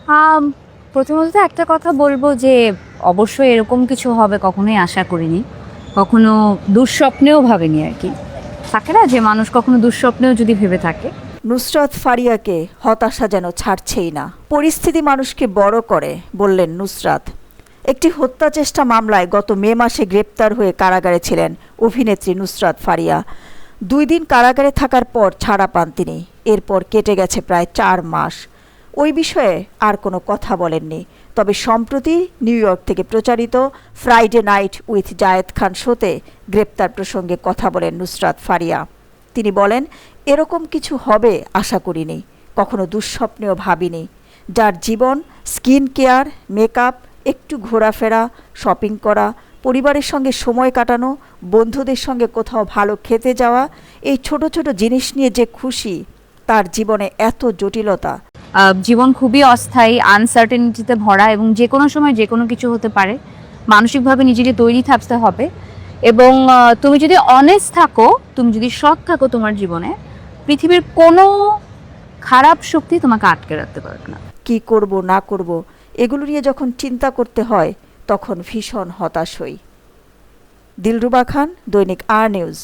আম প্রথমত একটা কথা বলবো যে অবশ্যই এরকম কিছু হবে কখনোই আশা করিনি। কখনো দুঃস্বপ্নেও ভাবিনি আরকি। থাকে না যে মানুষ কখনো দুঃস্বপ্নেও যদি ভেবে থাকে। নুসরাত ফারিয়াকে হতাশা যেন ছাড়ছেই না। পরিস্থিতি মানুষকে বড় করে, বললেন নুসরাত। একটি হত্যা চেষ্টা মামলায় গত মে মাসে গ্রেপ্তার হয়ে কারাগারে ছিলেন অভিনেত্রী নুসরাত ফারিয়া। 2 দিন কারাগারে থাকার পর ছাড়া পান তিনি। এরপর কেটে গেছে প্রায় 4 মাস। ওই বিষয়ে আর কোনো কথা বলেননি। তবে সম্প্রতি নিউ ইয়র্ক থেকে প্রচারিত Friday night with Zayed Khan শোতে গ্রেপ্তার প্রসঙ্গে কথা বলেন নুসরাত ফারিয়া। তিনি বলেন, এরকম কিছু হবে আশা করিনি, কখনো দুঃস্বপ্নেও ভাবিনি। যার জীবন স্কিন কেয়ার, মেকআপ, একটু ঘোরাফেরা, শপিং করা, পরিবারের সঙ্গে সময় কাটানো, বন্ধুদের সঙ্গে কোথাও ভালো খেতে যাওয়া, এই ছোট ছোট জিনিস নিয়ে যে খুশি, তার জীবনে এত জটিলতা। জীবন খুবই অস্থায়ী, আনসার্টেনিটিতে ভরা এবং যেকোনো সময় যেকোনো কিছু হতে পারে। মানসিকভাবে নিজেকে তৈরি থাকতে হবে এবং তুমি যদি অনেস্ট থাকো, তুমি যদি সৎ থাকো তোমার জীবনে, পৃথিবীর কোনো খারাপ শক্তি তোমাকে আটকে রাখতে পারবে না। কি করব না করব এগুলো নিয়ে যখন চিন্তা করতে হয় তখন ভীষণ হতাশ হই। দিলরুবা খান, দৈনিক আর নিউজ।